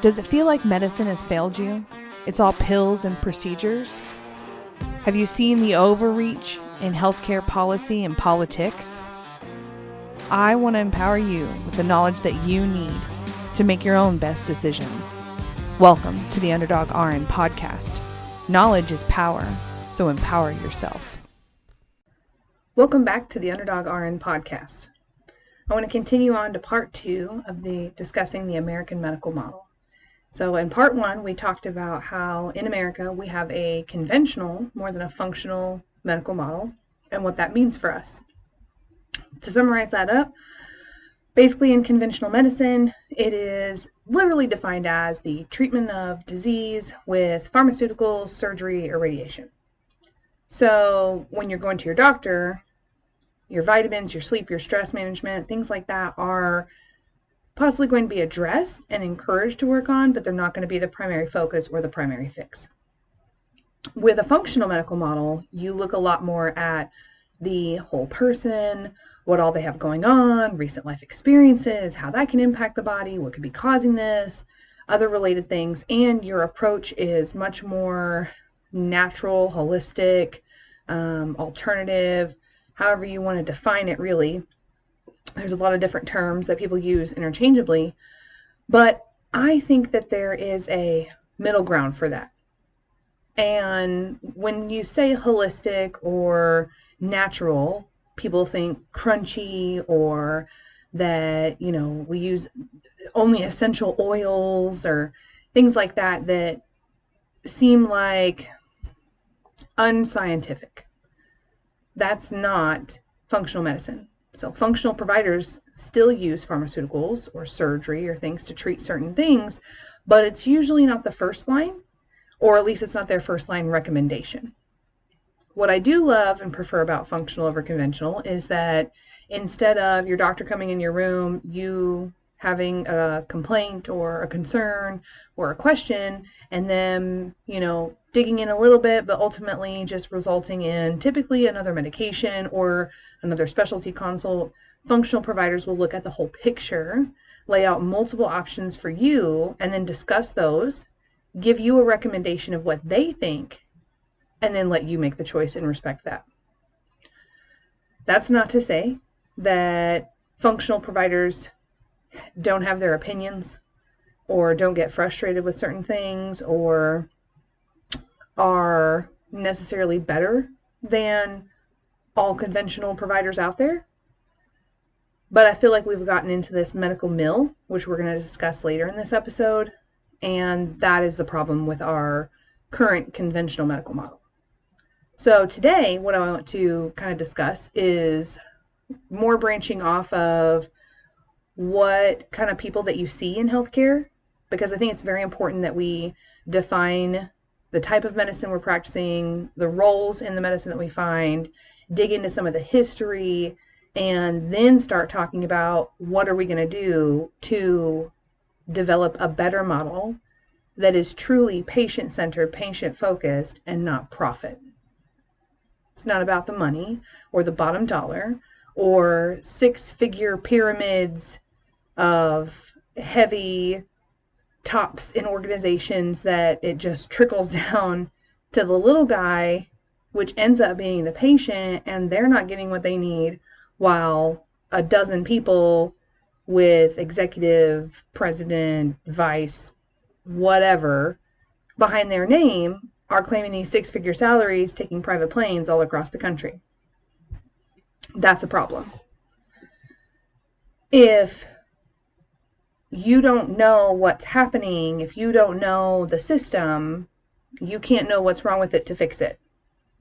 Does it feel like medicine has failed you? It's all pills and procedures? Have you seen the overreach in healthcare policy and politics? I want to empower you with the knowledge that you need to make your own best decisions. Welcome to the Underdog RN podcast. Knowledge is power, so empower yourself. Welcome back to the Underdog RN podcast. I want to continue on to part 2 of discussing the American medical model. So in part 1, we talked about how in America we have a conventional more than a functional medical model and what that means for us. To summarize that up, basically in conventional medicine, it is literally defined as the treatment of disease with pharmaceuticals, surgery, or radiation. So when you're going to your doctor, your vitamins, your sleep, your stress management, things like that are possibly going to be addressed and encouraged to work on, but they're not going to be the primary focus or the primary fix. With a functional medical model, you look a lot more at the whole person, what all they have going on, recent life experiences, how that can impact the body, what could be causing this, other related things, and your approach is much more natural, holistic, alternative, however you want to define it really. There's a lot of different terms that people use interchangeably, but I think that there is a middle ground for that. And when you say holistic or natural, people think crunchy or that, we use only essential oils or things like that that seem like unscientific. That's not functional medicine. So functional providers still use pharmaceuticals or surgery or things to treat certain things, but it's usually not the first line, or at least it's not their first line recommendation. What I do love and prefer about functional over conventional is that instead of your doctor coming in your room, you having a complaint or a concern or a question, and then, digging in a little bit, but ultimately just resulting in typically another medication or another specialty consult, functional providers will look at the whole picture, lay out multiple options for you, and then discuss those, give you a recommendation of what they think, and then let you make the choice and respect that. That's not to say that functional providers don't have their opinions or don't get frustrated with certain things or are necessarily better than all conventional providers out there. But I feel like we've gotten into this medical mill, which we're going to discuss later in this episode, and that is the problem with our current conventional medical model. So today, what I want to kind of discuss is more branching off of what kind of people that you see in healthcare, because I think it's very important that we define the type of medicine we're practicing, the roles in the medicine that we find, dig into some of the history, and then start talking about what are we going to do to develop a better model that is truly patient-centered, patient-focused, and not profit. It's not about the money or the bottom dollar or six-figure pyramids of heavy tops in organizations that it just trickles down to the little guy, which ends up being the patient, and they're not getting what they need, while a dozen people with executive, president, vice, whatever, behind their name are claiming these six-figure salaries, taking private planes all across the country. That's a problem. If you don't know what's happening, if you don't know the system, you can't know what's wrong with it to fix it.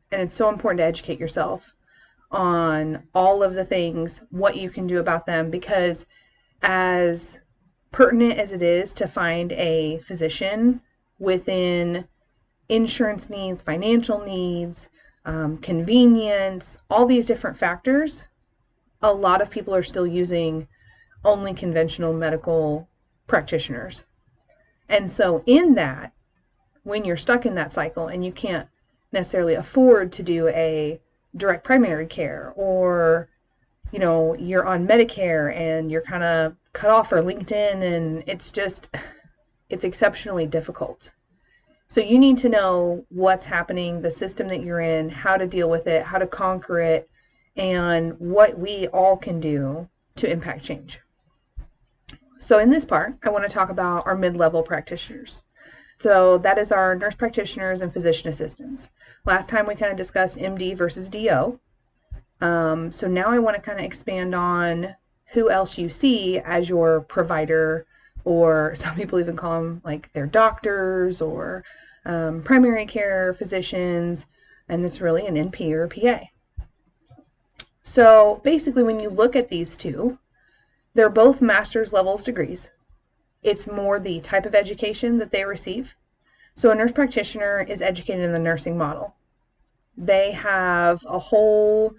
And it's so important to educate yourself on all of the things, what you can do about them, because as pertinent as it is to find a physician within insurance needs, financial needs, convenience, all these different factors, a lot of people are still using only conventional medical practitioners. And so in that, when you're stuck in that cycle and you can't necessarily afford to do a direct primary care, or you're on Medicare and you're kind of cut off her LinkedIn, and it's exceptionally difficult. So you need to know what's happening, the system that you're in, how to deal with it, how to conquer it, and what we all can do to impact change. So in this part, I want to talk about our mid-level practitioners. So that is our nurse practitioners and physician assistants. Last time we kind of discussed MD versus DO. So now I want to kind of expand on who else you see as your provider, or some people even call them like their doctors or primary care physicians, and it's really an NP or a PA. So basically when you look at these two, they're both master's levels degrees. It's more the type of education that they receive. So a nurse practitioner is educated in the nursing model. They have a whole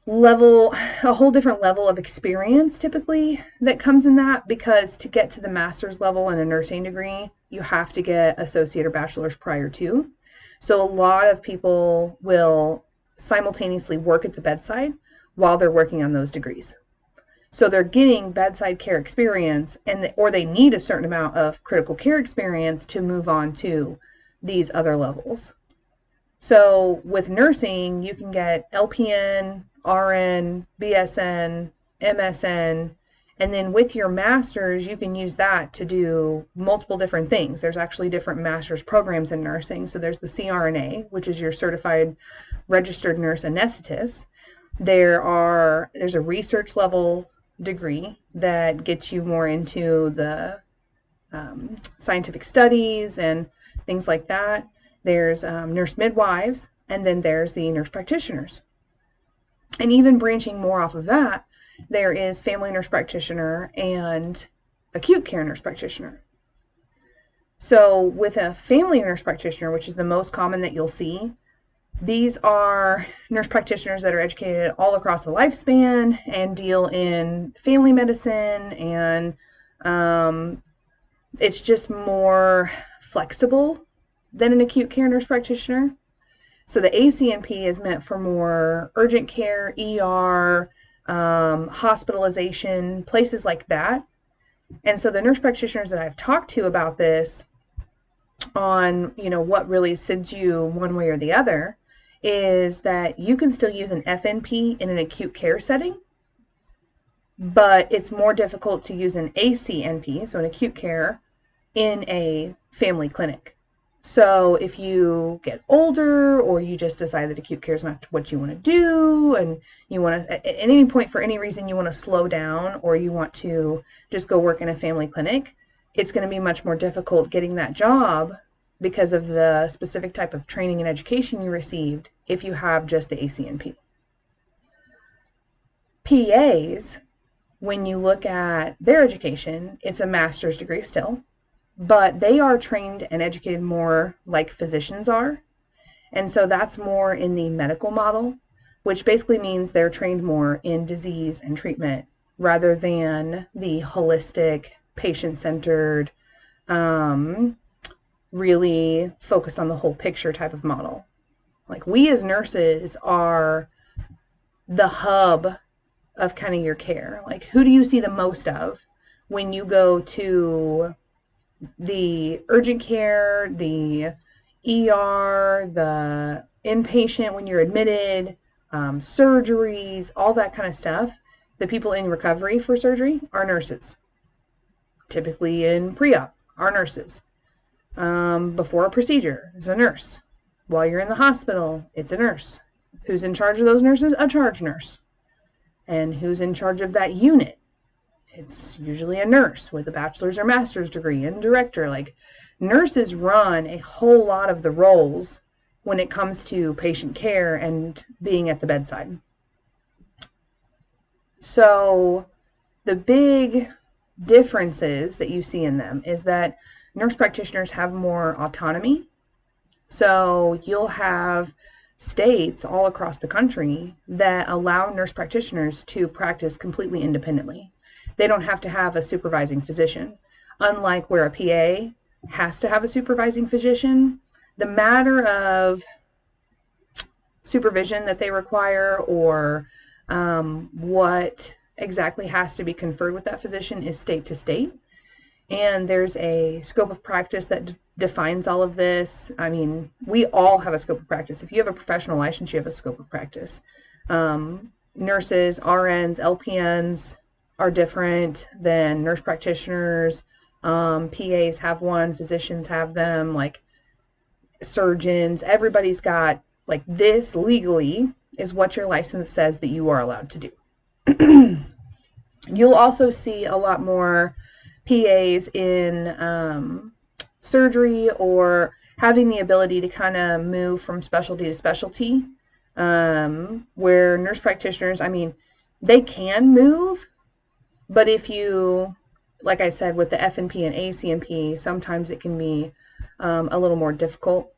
different level of experience typically that comes in that, because to get to the master's level in a nursing degree, you have to get associate or bachelor's prior to. So a lot of people will simultaneously work at the bedside while they're working on those degrees. So they're getting bedside care experience, or they need a certain amount of critical care experience to move on to these other levels. So with nursing, you can get LPN, RN, BSN, MSN, and then with your master's, you can use that to do multiple different things. There's actually different master's programs in nursing. So there's the CRNA, which is your certified registered nurse anesthetist. There's a research level degree that gets you more into the scientific studies and things like that. There's nurse midwives, and then there's the nurse practitioners. And even branching more off of that, there is family nurse practitioner and acute care nurse practitioner. So with a family nurse practitioner, which is the most common that you'll see, these are nurse practitioners that are educated all across the lifespan and deal in family medicine, and it's just more flexible than an acute care nurse practitioner. So the ACNP is meant for more urgent care, ER, hospitalization, places like that. And so the nurse practitioners that I've talked to about this on, what really sends you one way or the other, is that you can still use an FNP in an acute care setting, but it's more difficult to use an ACNP, so an acute care, in a family clinic. So if you get older, or you just decide that acute care is not what you want to do, and you want to, at any point for any reason, you want to slow down, or you want to just go work in a family clinic, it's going to be much more difficult getting that job because of the specific type of training and education you received if you have just the ACNP. PAs, when you look at their education, it's a master's degree still, but they are trained and educated more like physicians are. And so that's more in the medical model, which basically means they're trained more in disease and treatment rather than the holistic, patient-centered, really focused on the whole picture type of model. Like, we as nurses are the hub of kind of your care. Like, who do you see the most of when you go to the urgent care, the ER, the inpatient when you're admitted, surgeries, all that kind of stuff? The people in recovery for surgery are nurses. Typically in pre-op are nurses. Before a procedure, it's a nurse. While you're in the hospital, it's a nurse. Who's in charge of those nurses? A charge nurse. And who's in charge of that unit? It's usually a nurse with a bachelor's or master's degree and director. Like, nurses run a whole lot of the roles when it comes to patient care and being at the bedside. So the big differences that you see in them is that nurse practitioners have more autonomy. So you'll have states all across the country that allow nurse practitioners to practice completely independently. They don't have to have a supervising physician. Unlike where a PA has to have a supervising physician, the matter of supervision that they require, or what exactly has to be conferred with that physician is state to state. And there's a scope of practice that defines all of this. I mean, we all have a scope of practice. If you have a professional license, you have a scope of practice. Nurses, RNs, LPNs are different than nurse practitioners. PAs have one, physicians have them, like surgeons. Everybody's got, like, this legally is what your license says that you are allowed to do. You'll also see a lot more PAs in surgery, or having the ability to kind of move from specialty to specialty, where nurse practitioners, I mean, they can move, but if you, like I said, with the FNP and ACNP, sometimes it can be a little more difficult.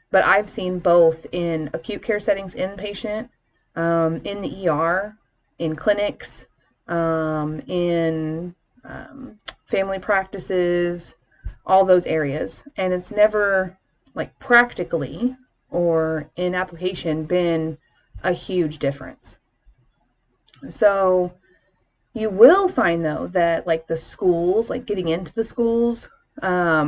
But I've seen both in acute care settings, inpatient, in the ER, in clinics, in family practices, all those areas. And it's never, like, practically or in application been a huge difference. So you will find, though, that, like, the schools, like getting into the schools, PA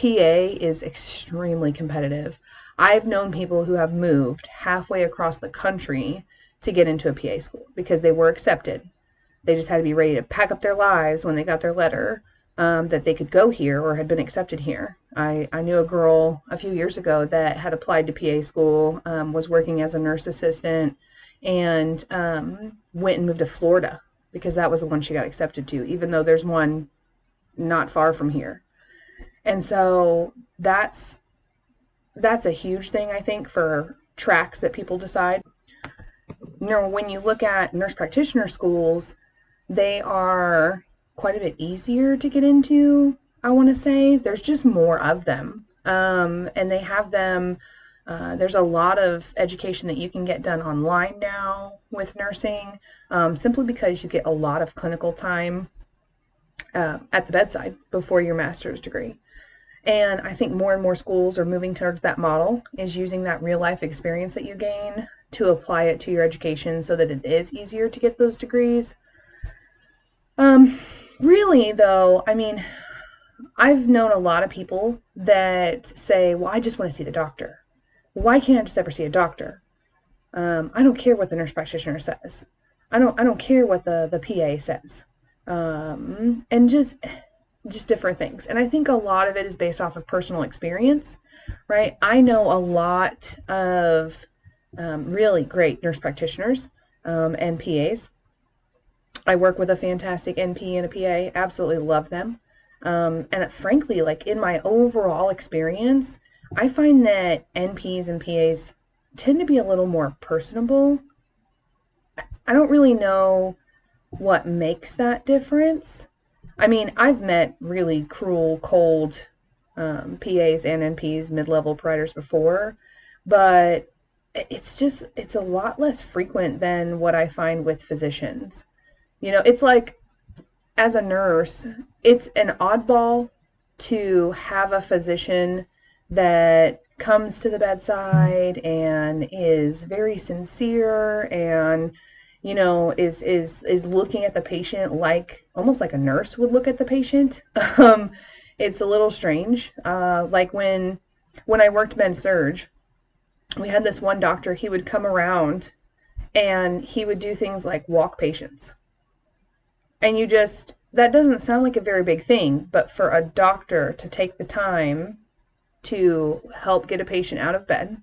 is extremely competitive. I've known people who have moved halfway across the country to get into a PA school because they were accepted. They just had to be ready to pack up their lives when they got their letter, that they could go here or had been accepted here. I knew a girl a few years ago that had applied to PA school, was working as a nurse assistant, and went and moved to Florida because that was the one she got accepted to, even though there's one not far from here. And so that's a huge thing, I think, for tracks that people decide. You know, when you look at nurse practitioner schools, they are quite a bit easier to get into, I want to say. There's just more of them. And they have them, there's a lot of education that you can get done online now with nursing, simply because you get a lot of clinical time at the bedside before your master's degree. And I think more and more schools are moving towards that model, is using that real life experience that you gain to apply it to your education so that it is easier to get those degrees. Really, though, I mean, I've known a lot of people that say, well, I just want to see the doctor. Why can't I just ever see a doctor? I don't care what the nurse practitioner says. I don't care what the PA says. And just different things. And I think a lot of it is based off of personal experience, right? I know a lot of really great nurse practitioners and PAs. I work with a fantastic NP and a PA, absolutely love them. And frankly, like, in my overall experience, I find that NPs and PAs tend to be a little more personable. I don't really know what makes that difference. I mean, I've met really cruel, cold PAs and NPs, mid-level providers before, but it's a lot less frequent than what I find with physicians. You know, it's like, as a nurse, it's an oddball to have a physician that comes to the bedside and is very sincere and, you know, is looking at the patient like, almost like a nurse would look at the patient. It's a little strange. Like when I worked med surg, we had this one doctor. He would come around and he would do things like walk patients. And that doesn't sound like a very big thing, but for a doctor to take the time to help get a patient out of bed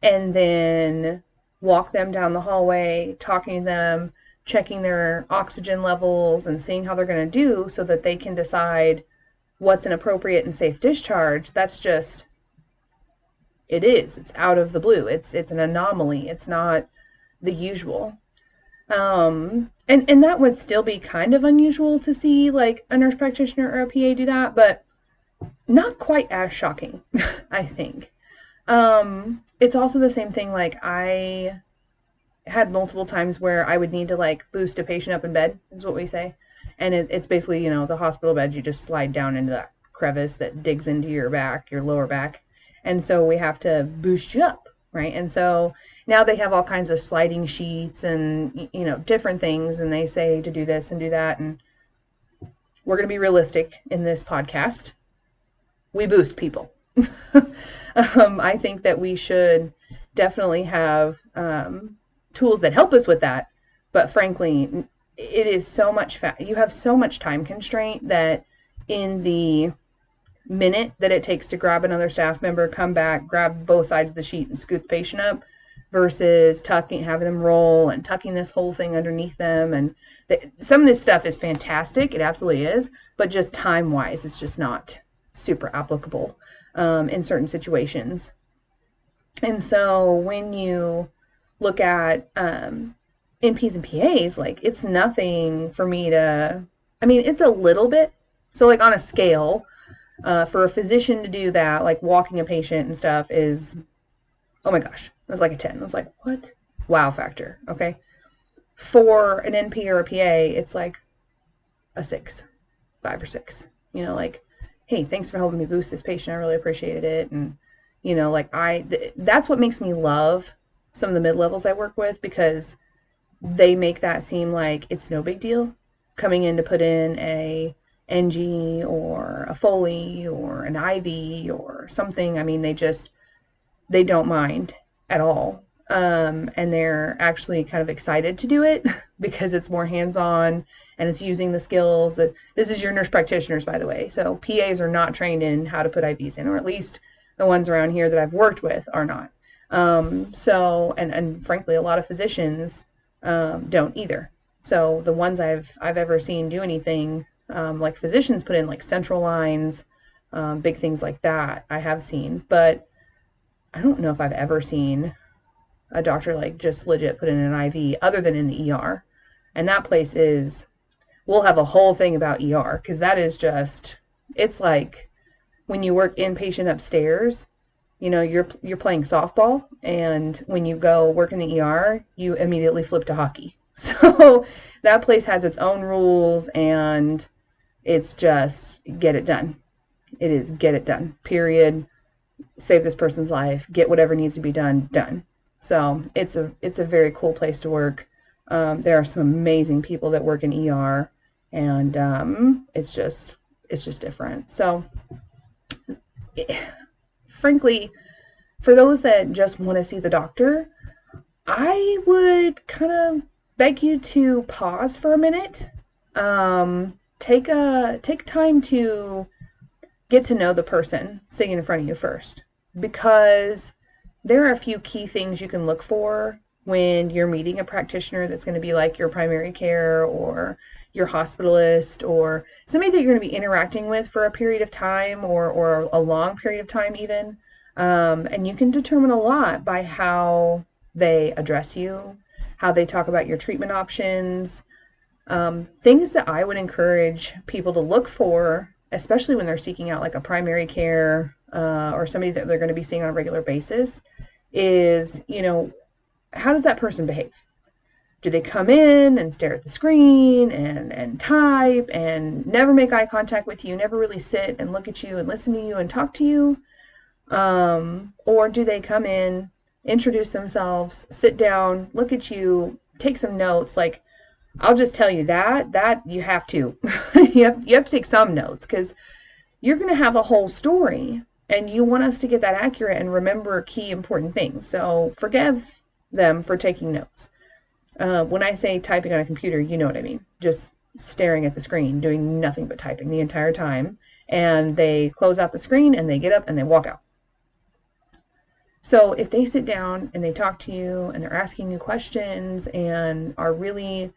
and then walk them down the hallway, talking to them, checking their oxygen levels and seeing how they're going to do so that they can decide what's an appropriate and safe discharge, it's out of the blue. It's an anomaly. It's not the usual. And that would still be kind of unusual to see, like, a nurse practitioner or a PA do that, but not quite as shocking, I think. It's also the same thing, like, I had multiple times where I would need to, like, boost a patient up in bed, is what we say. And it's basically, you know, the hospital bed, you just slide down into that crevice that digs into your back, your lower back. And so we have to boost you up, right? And so Now they have all kinds of sliding sheets and, different things, and they say to do this and do that. And we're going to be realistic in this podcast. We boost people. I think that we should definitely have tools that help us with that. But frankly, it is so much you have so much time constraint that in the minute that it takes to grab another staff member, come back, grab both sides of the sheet and scoot the patient up, versus having them roll and tucking this whole thing underneath them. And some of this stuff is fantastic. It absolutely is. But just time-wise, it's just not super applicable in certain situations. And so when you look at NPs and PAs, like, it's nothing for me to, it's a little bit. So like on a scale, for a physician to do that, like walking a patient and stuff, is, oh my gosh, it's like a 10. It's like, what? Wow factor. Okay. For an NP or a PA, it's like a 6, 5 or 6, like, hey, thanks for helping me boost this patient. I really appreciated it. And, that's what makes me love some of the mid-levels I work with, because they make that seem like it's no big deal coming in to put in a NG or a Foley or an IV or something. They don't mind at all. And they're actually kind of excited to do it because it's more hands-on and it's using the skills that, this is your nurse practitioners, by the way. So PAs are not trained in how to put IVs in, or at least the ones around here that I've worked with are not. And frankly, a lot of physicians don't either. So the ones I've ever seen do anything, like physicians put in like central lines, big things like that, I have seen. But I don't know if I've ever seen a doctor like just legit put in an IV other than in the ER. And that place is, we'll have a whole thing about ER, because that is just, it's like when you work inpatient upstairs, you're playing softball, and when you go work in the ER, you immediately flip to hockey. So that place has its own rules, and it's just get it done. It is get it done, period. Save this person's life, get whatever needs to be done. So it's a very cool place to work. There are some amazing people that work in ER, and it's just different. So frankly, for those that just want to see the doctor, I would kind of beg you to pause for a minute. Take time to get to know the person sitting in front of you first, because there are a few key things you can look for when you're meeting a practitioner that's going to be like your primary care or your hospitalist, or somebody that you're going to be interacting with for a period of time, or a long period of time even. And you can determine a lot by how they address you, how they talk about your treatment options, things that I would encourage people to look for, especially when they're seeking out like a primary care or somebody that they're going to be seeing on a regular basis, is, how does that person behave? Do they come in and stare at the screen and type and never make eye contact with you, never really sit and look at you and listen to you and talk to you? Or do they come in, introduce themselves, sit down, look at you, take some notes? Like, I'll just tell you that you have to, you have to take some notes, because you're going to have a whole story and you want us to get that accurate and remember key important things. So forgive them for taking notes. When I say typing on a computer, you know what I mean. Just staring at the screen, doing nothing but typing the entire time. And they close out the screen and they get up and they walk out. So if they sit down and they talk to you and they're asking you questions and are really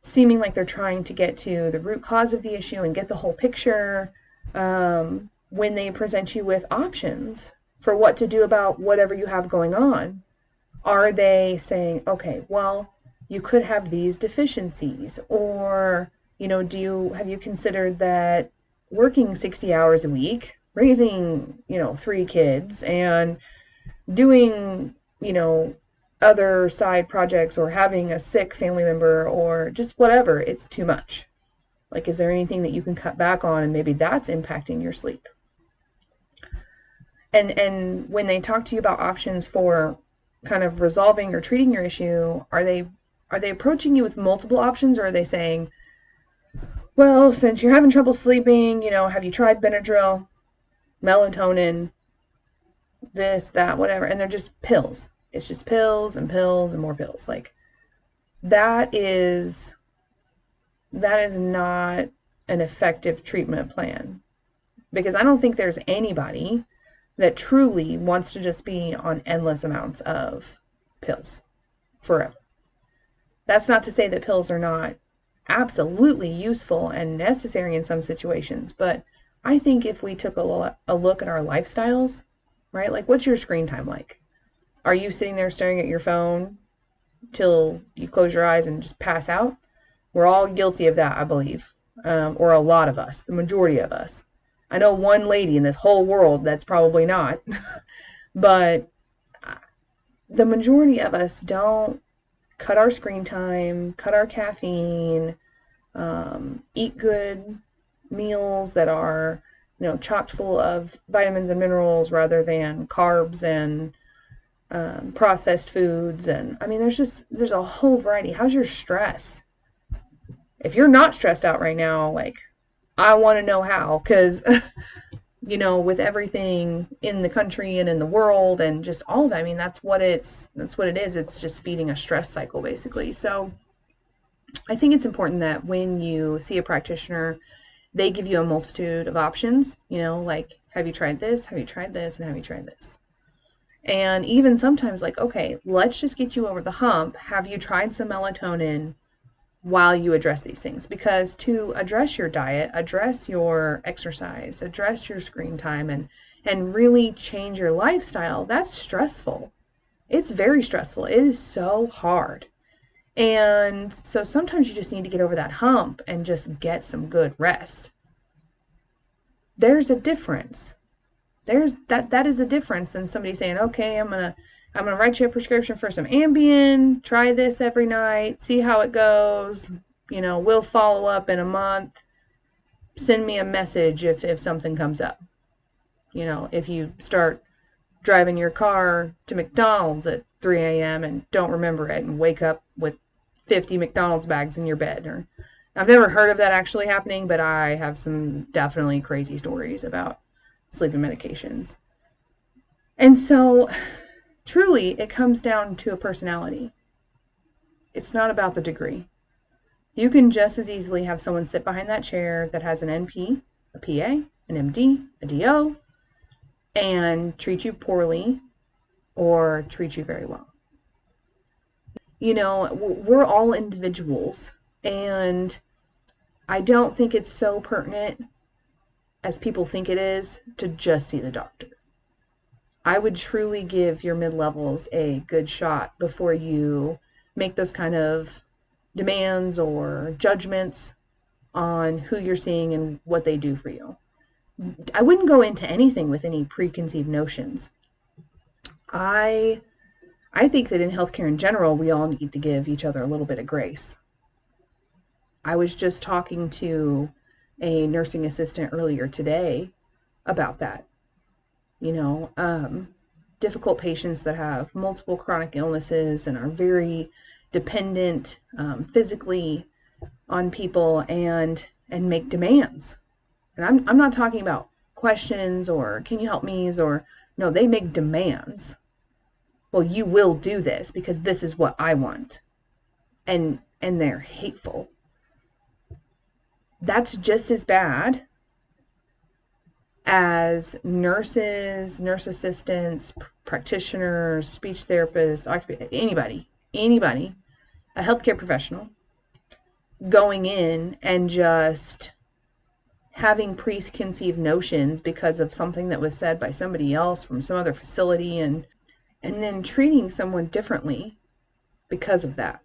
seeming like they're trying to get to the root cause of the issue and get the whole picture, when they present you with options for what to do about whatever you have going on, are they saying, okay, well, you could have these deficiencies, or, have you considered that working 60 hours a week, raising, 3 kids, and doing, other side projects, or having a sick family member, or just whatever, it's too much. Like, is there anything that you can cut back on, and maybe that's impacting your sleep? And when they talk to you about options for kind of resolving or treating your issue, are they approaching you with multiple options, or are they saying, well, since you're having trouble sleeping, have you tried Benadryl, melatonin, this, that, whatever, and they're just pills. It's just pills and pills and more pills. Like that is not an effective treatment plan, because I don't think there's anybody that truly wants to just be on endless amounts of pills forever. That's not to say that pills are not absolutely useful and necessary in some situations, but I think if we took a look at our lifestyles, right? Like, what's your screen time like? Are you sitting there staring at your phone till you close your eyes and just pass out? We're all guilty of that, I believe, or a lot of us, the majority of us. I know one lady in this whole world that's probably not, but the majority of us don't cut our screen time, cut our caffeine, eat good meals that are, chocked full of vitamins and minerals rather than carbs and processed foods. And I mean, there's a whole variety. How's your stress? If you're not stressed out right now, like, I want to know how, because with everything in the country and in the world and just all of it, I mean, that's what it is. It's just feeding a stress cycle, basically. So I think it's important that when you see a practitioner, they give you a multitude of options, like, have you tried this? Have you tried this? And have you tried this? And even sometimes, like, okay, let's just get you over the hump. Have you tried some melatonin while you address these things? Because to address your diet, address your exercise, address your screen time, and really change your lifestyle, that's stressful. It's very stressful. It is so hard. And so sometimes you just need to get over that hump and just get some good rest. There's a difference. That is a difference than somebody saying, okay, I'm gonna write you a prescription for some Ambien, try this every night, see how it goes, we'll follow up in a month, send me a message if something comes up. If you start driving your car to McDonald's at 3 a.m. and don't remember it and wake up with 50 McDonald's bags in your bed. Or I've never heard of that actually happening, but I have some definitely crazy stories about sleeping medications. And so truly, it comes down to a personality. It's not about the degree. You can just as easily have someone sit behind that chair that has an NP, a PA, an MD, a DO, and treat you poorly or treat you very well. We're all individuals, and I don't think it's so pertinent as people think it is to just see the doctor. I would truly give your mid-levels a good shot before you make those kind of demands or judgments on who you're seeing and what they do for you. I wouldn't go into anything with any preconceived notions. I think that in healthcare in general, we all need to give each other a little bit of grace. I was just talking to a nursing assistant earlier today about that. Difficult patients that have multiple chronic illnesses and are very dependent physically on people and make demands. And I'm not talking about questions or can you help me, or no, they make demands. Well, you will do this because this is what I want. And they're hateful. That's just as bad as nurses, nurse assistants, practitioners, speech therapists, anybody, a healthcare professional going in and just having preconceived notions because of something that was said by somebody else from some other facility, and then treating someone differently because of that.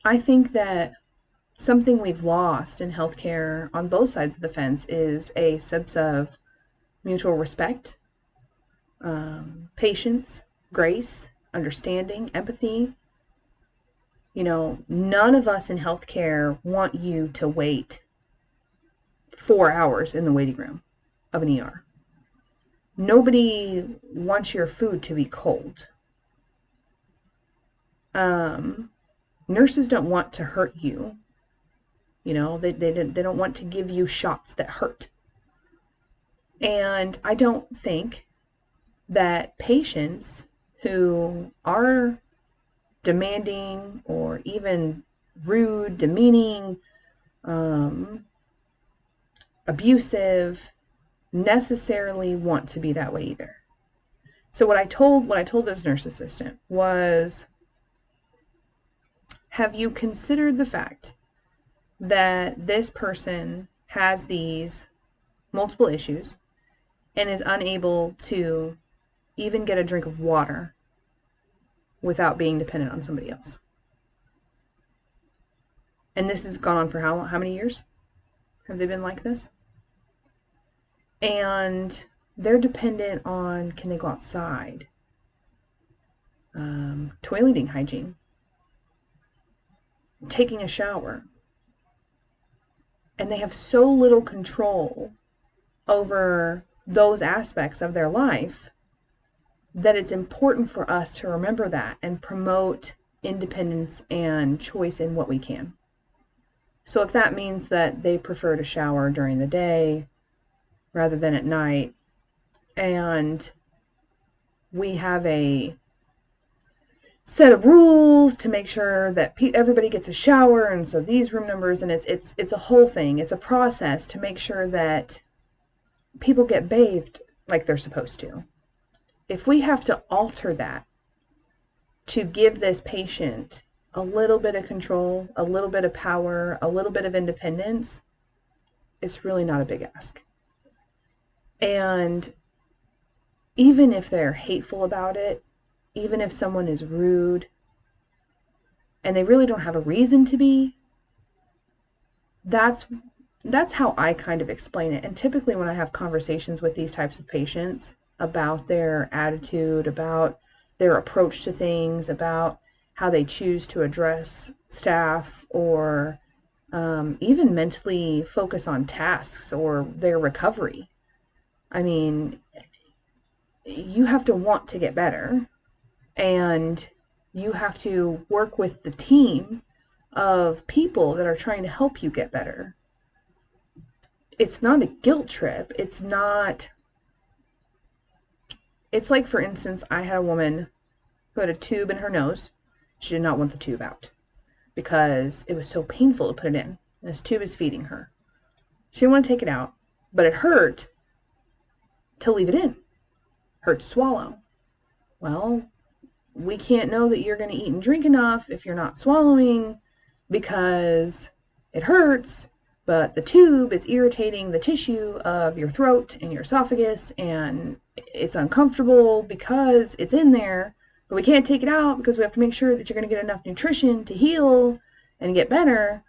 I think that something we've lost in healthcare on both sides of the fence is a sense of mutual respect, patience, grace, understanding, empathy. None of us in healthcare want you to wait 4 hours in the waiting room of an ER. Nobody wants your food to be cold. Nurses don't want to hurt you. You know, they don't want to give you shots that hurt. And I don't think that patients who are demanding or even rude, demeaning, abusive, necessarily want to be that way either. So what I told this nurse assistant was, have you considered the fact that this person has these multiple issues and is unable to even get a drink of water without being dependent on somebody else? And this has gone on for how many years have they been like this? And they're dependent on, can they go outside? Toileting hygiene, taking a shower. And they have so little control over those aspects of their life that it's important for us to remember that and promote independence and choice in what we can. So if that means that they prefer to shower during the day rather than at night, and we have a set of rules to make sure that everybody gets a shower, and so these room numbers, and it's a whole thing. It's a process to make sure that people get bathed like they're supposed to. If we have to alter that to give this patient a little bit of control, a little bit of power, a little bit of independence, it's really not a big ask. And even if they're hateful about it, even if someone is rude and they really don't have a reason to be, that's how I kind of explain it. And typically when I have conversations with these types of patients about their attitude, about their approach to things, about how they choose to address staff, or even mentally focus on tasks or their recovery. I mean, you have to want to get better, and you have to work with the team of people that are trying to help you get better. It's not a guilt trip. It's like, for instance, I had a woman who had a tube in her nose. She did not want the tube out because it was so painful to put it in. And this tube is feeding her. She didn't want to take it out, but it hurt to leave it in. Hurt to swallow. Well, we can't know that you're going to eat and drink enough if you're not swallowing because it hurts, but the tube is irritating the tissue of your throat and your esophagus, and it's uncomfortable because it's in there, but we can't take it out because we have to make sure that you're going to get enough nutrition to heal and get better.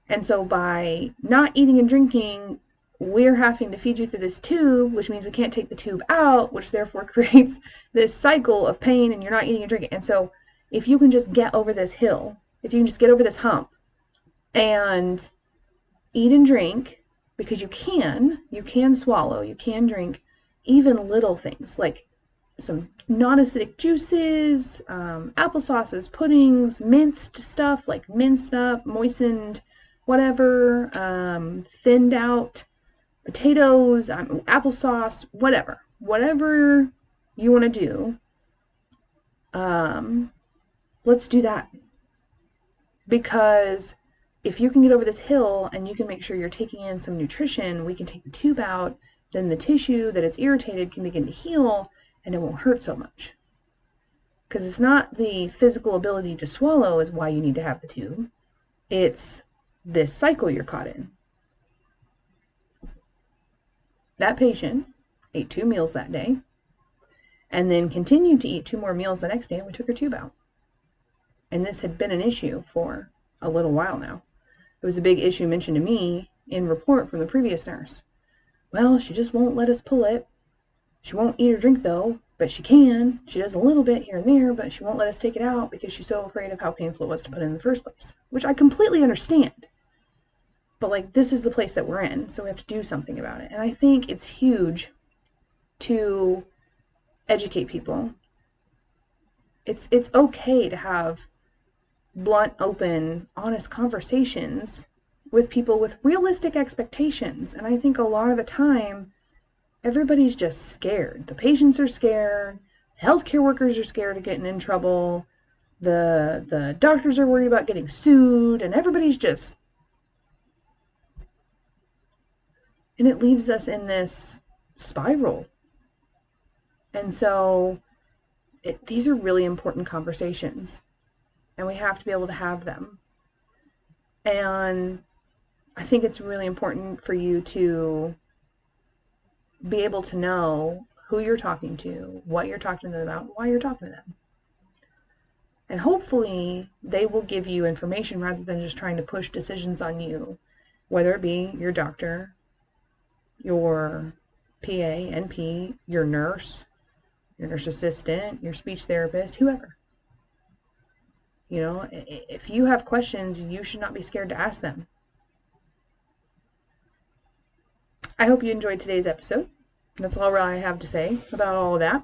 And so by not eating and drinking, we're having to feed you through this tube, which means we can't take the tube out, which therefore creates this cycle of pain, and you're not eating and drinking. And so if you can just get over this hill, if you can just get over this hump and eat and drink, because you can swallow, you can drink even little things like some non-acidic juices, applesauces, puddings, minced stuff like minced up, moistened, whatever, thinned out potatoes, applesauce, whatever you want to do, let's do that. Because if you can get over this hill and you can make sure you're taking in some nutrition, we can take the tube out, then the tissue that it's irritated can begin to heal, and it won't hurt so much. Because it's not the physical ability to swallow is why you need to have the tube. It's this cycle you're caught in. That patient ate 2 meals that day and then continued to eat 2 more meals the next day, and we took her tube out. And this had been an issue for a little while now. It was a big issue mentioned to me in report from the previous nurse. Well, she just won't let us pull it. She won't eat or drink though, but she can. She does a little bit here and there, but she won't let us take it out because she's so afraid of how painful it was to put in the first place, which I completely understand. But like, this is the place that we're in, so we have to do something about it. And I think it's huge to educate people. It's okay to have blunt, open, honest conversations with people with realistic expectations. And I think a lot of the time, everybody's just scared. The patients are scared. Healthcare workers are scared of getting in trouble. The doctors are worried about getting sued, and everybody's just... And it leaves us in this spiral. And so these are really important conversations, and we have to be able to have them. And I think it's really important for you to be able to know who you're talking to, what you're talking to them about, why you're talking to them. And hopefully they will give you information rather than just trying to push decisions on you, whether it be your doctor, your PA, NP, your nurse assistant, your speech therapist, whoever. You know, if you have questions, you should not be scared to ask them. I hope you enjoyed today's episode. That's all I have to say about all of that.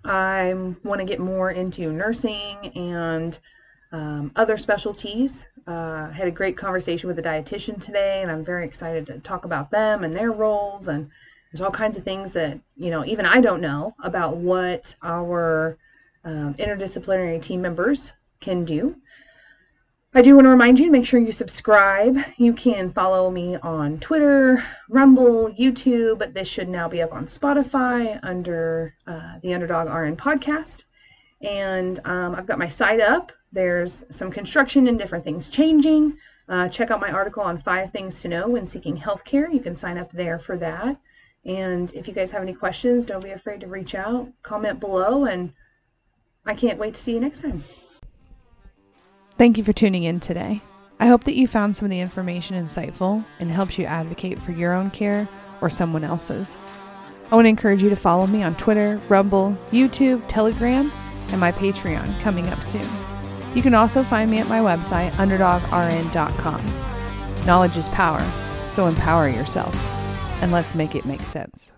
I want to get more into nursing and other specialties. I had a great conversation with a dietitian today, and I'm very excited to talk about them and their roles. And there's all kinds of things that, you know, even I don't know about what our interdisciplinary team members can do. I do want to remind you to make sure you subscribe. You can follow me on Twitter, Rumble, YouTube, but this should now be up on Spotify under the Underdog RN podcast. And I've got my site up. There's some construction and different things changing. Check out my article on 5 things to know when seeking healthcare. You can sign up there for that. And if you guys have any questions, don't be afraid to reach out, comment below, and I can't wait to see you next time. Thank you for tuning in today. I hope that you found some of the information insightful and helps you advocate for your own care or someone else's. I want to encourage you to follow me on Twitter, Rumble, YouTube, Telegram, and my Patreon coming up soon. You can also find me at my website, underdogrn.com. Knowledge is power, so empower yourself, and let's make it make sense.